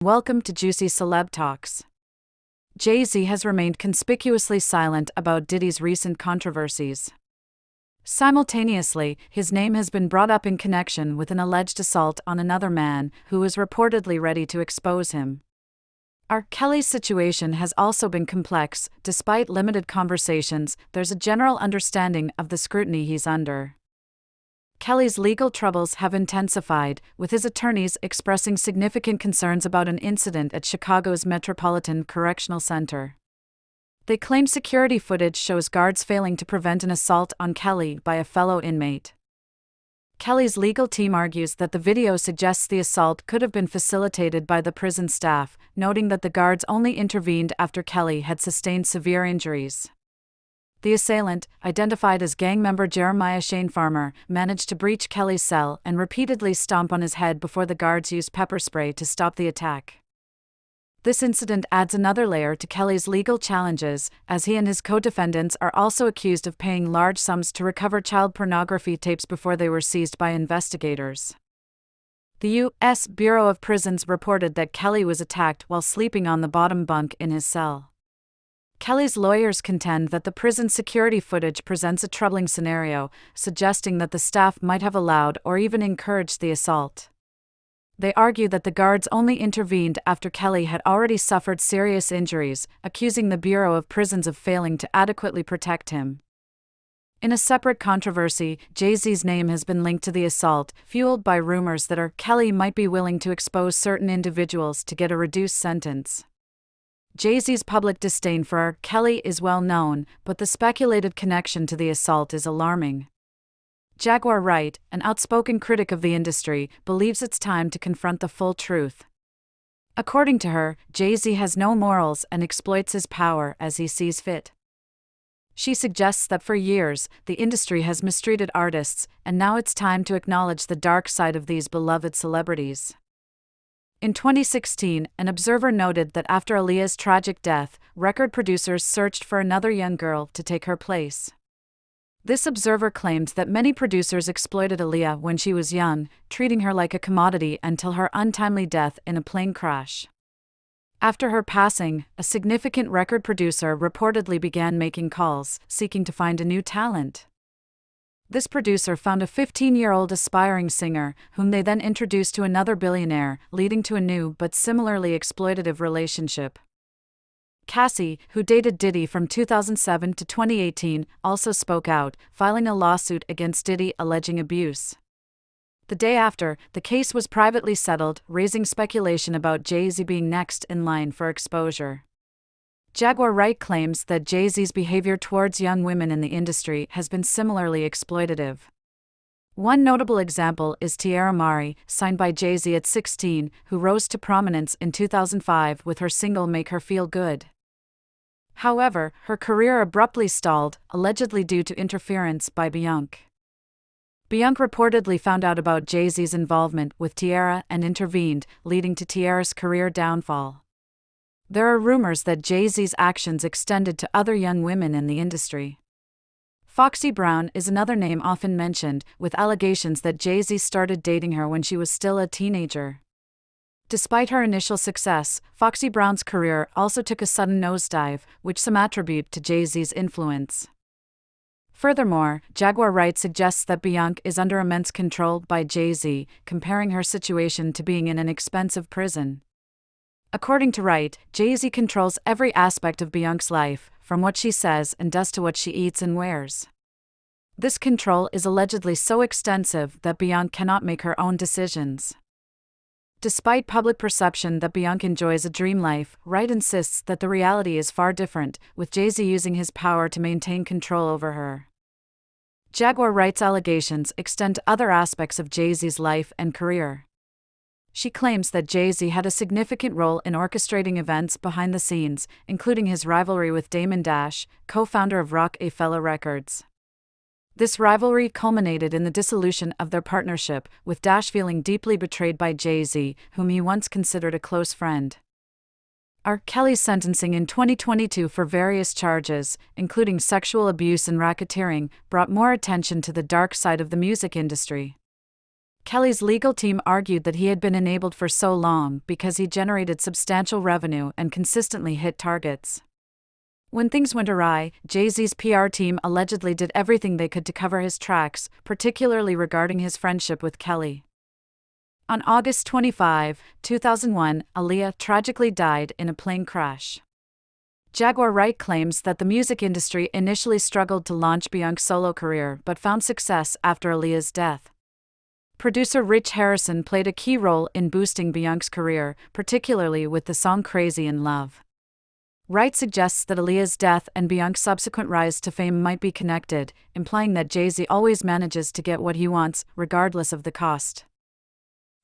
Welcome to Juicy Celeb Talks. Jay-Z has remained conspicuously silent about Diddy's recent controversies. Simultaneously, his name has been brought up in connection with an alleged assault on another man who is reportedly ready to expose him. R. Kelly's situation has also been complex. Despite limited conversations, there's a general understanding of the scrutiny he's under. Kelly's legal troubles have intensified, with his attorneys expressing significant concerns about an incident at Chicago's Metropolitan Correctional Center. They claim security footage shows guards failing to prevent an assault on Kelly by a fellow inmate. Kelly's legal team argues that the video suggests the assault could have been facilitated by the prison staff, noting that the guards only intervened after Kelly had sustained severe injuries. The assailant, identified as gang member Jeremiah Shane Farmer, managed to breach Kelly's cell and repeatedly stomp on his head before the guards used pepper spray to stop the attack. This incident adds another layer to Kelly's legal challenges, as he and his co-defendants are also accused of paying large sums to recover child pornography tapes before they were seized by investigators. The U.S. Bureau of Prisons reported that Kelly was attacked while sleeping on the bottom bunk in his cell. Kelly's lawyers contend that the prison security footage presents a troubling scenario, suggesting that the staff might have allowed or even encouraged the assault. They argue that the guards only intervened after Kelly had already suffered serious injuries, accusing the Bureau of Prisons of failing to adequately protect him. In a separate controversy, Jay-Z's name has been linked to the assault, fueled by rumors that R. Kelly might be willing to expose certain individuals to get a reduced sentence. Jay-Z's public disdain for R. Kelly is well known, but the speculated connection to the assault is alarming. Jaguar Wright, an outspoken critic of the industry, believes it's time to confront the full truth. According to her, Jay-Z has no morals and exploits his power as he sees fit. She suggests that for years, the industry has mistreated artists, and now it's time to acknowledge the dark side of these beloved celebrities. In 2016, an observer noted that after Aaliyah's tragic death, record producers searched for another young girl to take her place. This observer claimed that many producers exploited Aaliyah when she was young, treating her like a commodity until her untimely death in a plane crash. After her passing, a significant record producer reportedly began making calls, seeking to find a new talent. This producer found a 15-year-old aspiring singer, whom they then introduced to another billionaire, leading to a new but similarly exploitative relationship. Cassie, who dated Diddy from 2007 to 2018, also spoke out, filing a lawsuit against Diddy alleging abuse. The day after, the case was privately settled, raising speculation about Jay-Z being next in line for exposure. Jaguar Wright claims that Jay-Z's behavior towards young women in the industry has been similarly exploitative. One notable example is Teairra Mari, signed by Jay-Z at 16, who rose to prominence in 2005 with her single Make Her Feel Good. However, her career abruptly stalled, allegedly due to interference by Beyoncé. Beyoncé reportedly found out about Jay-Z's involvement with Teairra and intervened, leading to Teairra's career downfall. There are rumors that Jay-Z's actions extended to other young women in the industry. Foxy Brown is another name often mentioned, with allegations that Jay-Z started dating her when she was still a teenager. Despite her initial success, Foxy Brown's career also took a sudden nosedive, which some attribute to Jay-Z's influence. Furthermore, Jaguar Wright suggests that Beyoncé is under immense control by Jay-Z, comparing her situation to being in an expensive prison. According to Wright, Jay-Z controls every aspect of Beyoncé's life, from what she says and does to what she eats and wears. This control is allegedly so extensive that Beyoncé cannot make her own decisions. Despite public perception that Beyoncé enjoys a dream life, Wright insists that the reality is far different, with Jay-Z using his power to maintain control over her. Jaguar Wright's allegations extend to other aspects of Jay-Z's life and career. She claims that Jay-Z had a significant role in orchestrating events behind the scenes, including his rivalry with Damon Dash, co-founder of Roc-A-Fella Records. This rivalry culminated in the dissolution of their partnership, with Dash feeling deeply betrayed by Jay-Z, whom he once considered a close friend. R. Kelly's sentencing in 2022 for various charges, including sexual abuse and racketeering, brought more attention to the dark side of the music industry. Kelly's legal team argued that he had been enabled for so long because he generated substantial revenue and consistently hit targets. When things went awry, Jay-Z's PR team allegedly did everything they could to cover his tracks, particularly regarding his friendship with Kelly. On August 25, 2001, Aaliyah tragically died in a plane crash. Jaguar Wright claims that the music industry initially struggled to launch Beyonce's solo career but found success after Aaliyah's death. Producer Rich Harrison played a key role in boosting Beyonce's career, particularly with the song Crazy in Love. Wright suggests that Aaliyah's death and Beyonce's subsequent rise to fame might be connected, implying that Jay-Z always manages to get what he wants, regardless of the cost.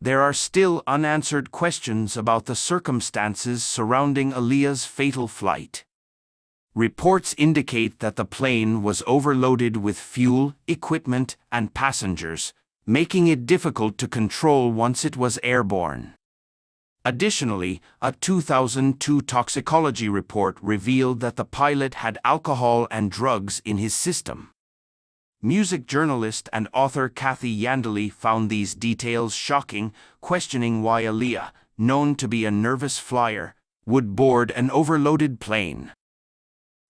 There are still unanswered questions about the circumstances surrounding Aaliyah's fatal flight. Reports indicate that the plane was overloaded with fuel, equipment, and passengers, making it difficult to control once it was airborne. Additionally, a 2002 toxicology report revealed that the pilot had alcohol and drugs in his system. Music journalist and author Kathy Yandeli found these details shocking, questioning why Aaliyah, known to be a nervous flyer, would board an overloaded plane.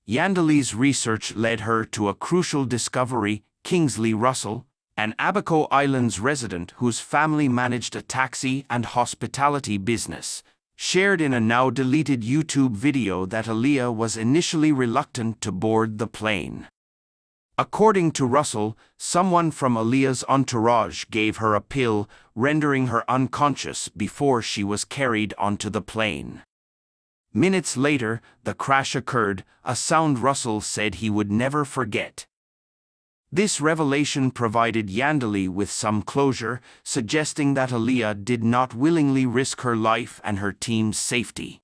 Yandeli's research led her to a crucial discovery: Kingsley Russell, an Abaco Islands resident whose family managed a taxi and hospitality business, shared in a now-deleted YouTube video that Aaliyah was initially reluctant to board the plane. According to Russell, someone from Aaliyah's entourage gave her a pill, rendering her unconscious before she was carried onto the plane. Minutes later, the crash occurred, a sound Russell said he would never forget. This revelation provided Yandeli with some closure, suggesting that Aaliyah did not willingly risk her life and her team's safety.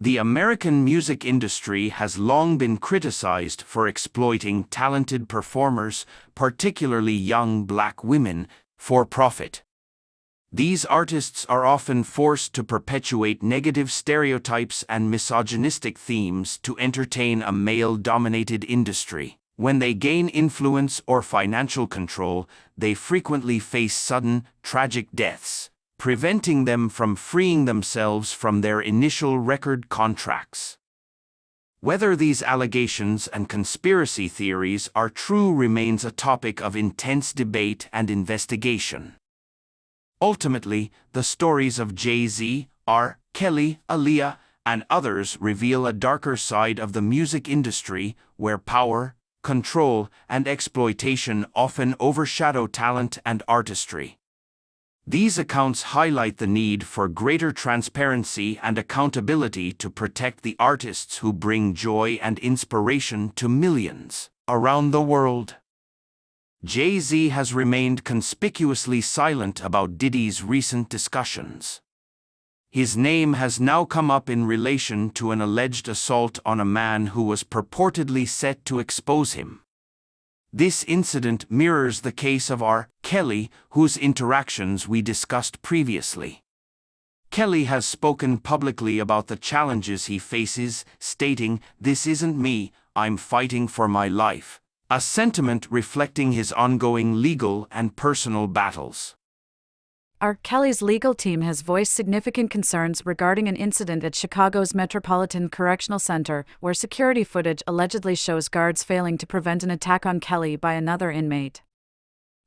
The American music industry has long been criticized for exploiting talented performers, particularly young black women, for profit. These artists are often forced to perpetuate negative stereotypes and misogynistic themes to entertain a male-dominated industry. When they gain influence or financial control, they frequently face sudden, tragic deaths, preventing them from freeing themselves from their initial record contracts. Whether these allegations and conspiracy theories are true remains a topic of intense debate and investigation. Ultimately, the stories of Jay-Z, R. Kelly, Aaliyah, and others reveal a darker side of the music industry where power, control, and exploitation often overshadow talent and artistry. These accounts highlight the need for greater transparency and accountability to protect the artists who bring joy and inspiration to millions around the world. Jay-Z has remained conspicuously silent about Diddy's recent discussions. His name has now come up in relation to an alleged assault on a man who was purportedly set to expose him. This incident mirrors the case of R. Kelly, whose interactions we discussed previously. Kelly has spoken publicly about the challenges he faces, stating, "This isn't me, I'm fighting for my life," a sentiment reflecting his ongoing legal and personal battles. R. Kelly's legal team has voiced significant concerns regarding an incident at Chicago's Metropolitan Correctional Center, where security footage allegedly shows guards failing to prevent an attack on Kelly by another inmate.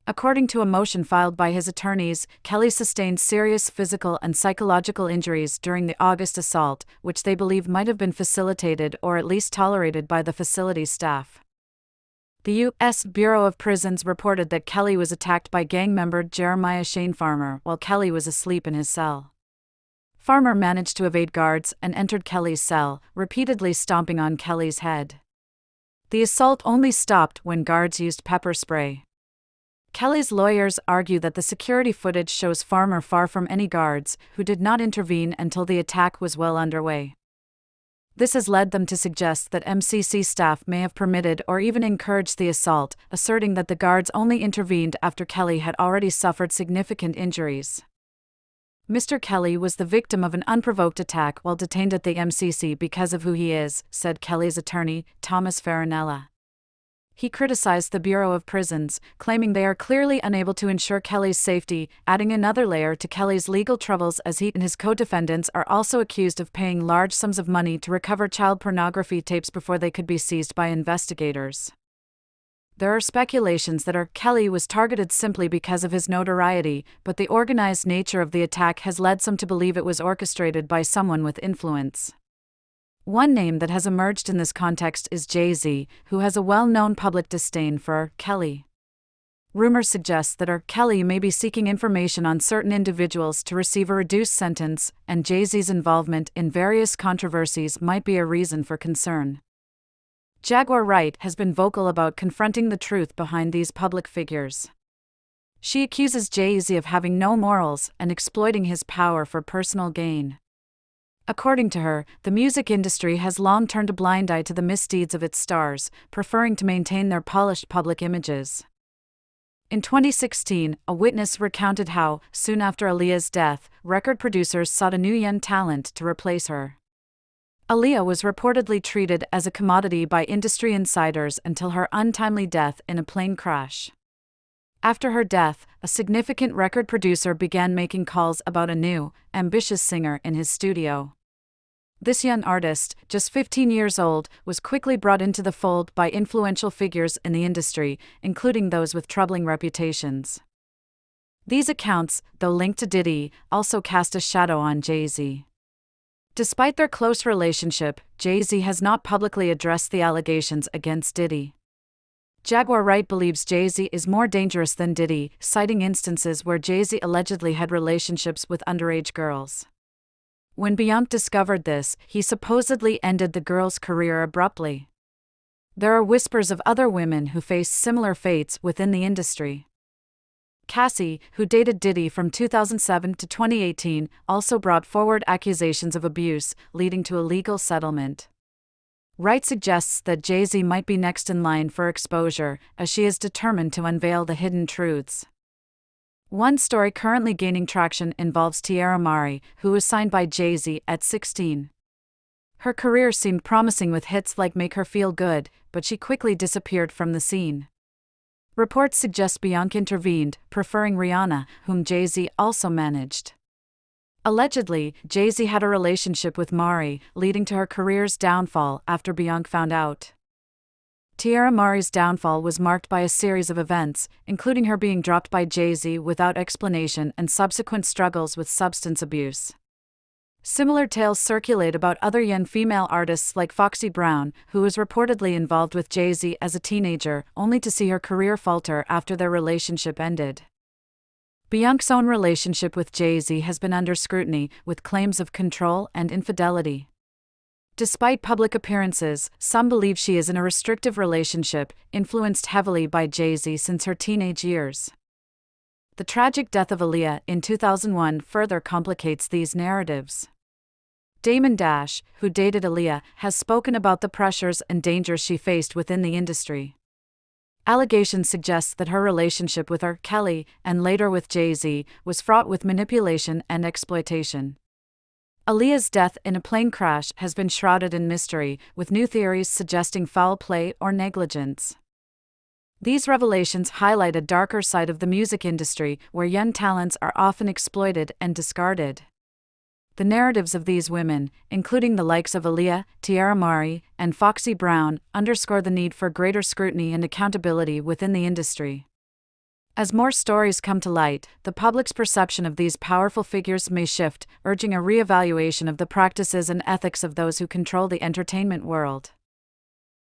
According to a motion filed by his attorneys, Kelly sustained serious physical and psychological injuries during the August assault, which they believe might have been facilitated or at least tolerated by the facility staff. The U.S. Bureau of Prisons reported that Kelly was attacked by gang member Jeremiah Shane Farmer while Kelly was asleep in his cell. Farmer managed to evade guards and entered Kelly's cell, repeatedly stomping on Kelly's head. The assault only stopped when guards used pepper spray. Kelly's lawyers argue that the security footage shows Farmer far from any guards, who did not intervene until the attack was well underway. This has led them to suggest that MCC staff may have permitted or even encouraged the assault, asserting that the guards only intervened after Kelly had already suffered significant injuries. Mr. Kelly was the victim of an unprovoked attack while detained at the MCC because of who he is, said Kelly's attorney, Thomas Farinella. He criticized the Bureau of Prisons, claiming they are clearly unable to ensure Kelly's safety, adding another layer to Kelly's legal troubles as he and his co-defendants are also accused of paying large sums of money to recover child pornography tapes before they could be seized by investigators. There are speculations that Kelly was targeted simply because of his notoriety, but the organized nature of the attack has led some to believe it was orchestrated by someone with influence. One name that has emerged in this context is Jay-Z, who has a well-known public disdain for Kelly. Rumors suggest that Kelly may be seeking information on certain individuals to receive a reduced sentence, and Jay-Z's involvement in various controversies might be a reason for concern. Jaguar Wright has been vocal about confronting the truth behind these public figures. She accuses Jay-Z of having no morals and exploiting his power for personal gain. According to her, the music industry has long turned a blind eye to the misdeeds of its stars, preferring to maintain their polished public images. In 2016, a witness recounted how, soon after Aaliyah's death, record producers sought a new young talent to replace her. Aaliyah was reportedly treated as a commodity by industry insiders until her untimely death in a plane crash. After her death, a significant record producer began making calls about a new, ambitious singer in his studio. This young artist, just 15 years old, was quickly brought into the fold by influential figures in the industry, including those with troubling reputations. These accounts, though linked to Diddy, also cast a shadow on Jay-Z. Despite their close relationship, Jay-Z has not publicly addressed the allegations against Diddy. Jaguar Wright believes Jay-Z is more dangerous than Diddy, citing instances where Jay-Z allegedly had relationships with underage girls. When Beyonce discovered this, he supposedly ended the girl's career abruptly. There are whispers of other women who faced similar fates within the industry. Cassie, who dated Diddy from 2007 to 2018, also brought forward accusations of abuse, leading to a legal settlement. Wright suggests that Jay-Z might be next in line for exposure, as she is determined to unveil the hidden truths. One story currently gaining traction involves Teairra Mari, who was signed by Jay-Z at 16. Her career seemed promising with hits like Make Her Feel Good, but she quickly disappeared from the scene. Reports suggest Beyonce intervened, preferring Rihanna, whom Jay-Z also managed. Allegedly, Jay-Z had a relationship with Mari, leading to her career's downfall after Beyonce found out. Teairra Mari's downfall was marked by a series of events, including her being dropped by Jay-Z without explanation and subsequent struggles with substance abuse. Similar tales circulate about other young female artists like Foxy Brown, who was reportedly involved with Jay-Z as a teenager, only to see her career falter after their relationship ended. Beyonce's own relationship with Jay-Z has been under scrutiny, with claims of control and infidelity. Despite public appearances, some believe she is in a restrictive relationship, influenced heavily by Jay-Z since her teenage years. The tragic death of Aaliyah in 2001 further complicates these narratives. Damon Dash, who dated Aaliyah, has spoken about the pressures and dangers she faced within the industry. Allegations suggest that her relationship with Kelly, and later with Jay-Z, was fraught with manipulation and exploitation. Aaliyah's death in a plane crash has been shrouded in mystery, with new theories suggesting foul play or negligence. These revelations highlight a darker side of the music industry, where young talents are often exploited and discarded. The narratives of these women, including the likes of Aaliyah, Teairra Mari, and Foxy Brown, underscore the need for greater scrutiny and accountability within the industry. As more stories come to light, the public's perception of these powerful figures may shift, urging a re-evaluation of the practices and ethics of those who control the entertainment world.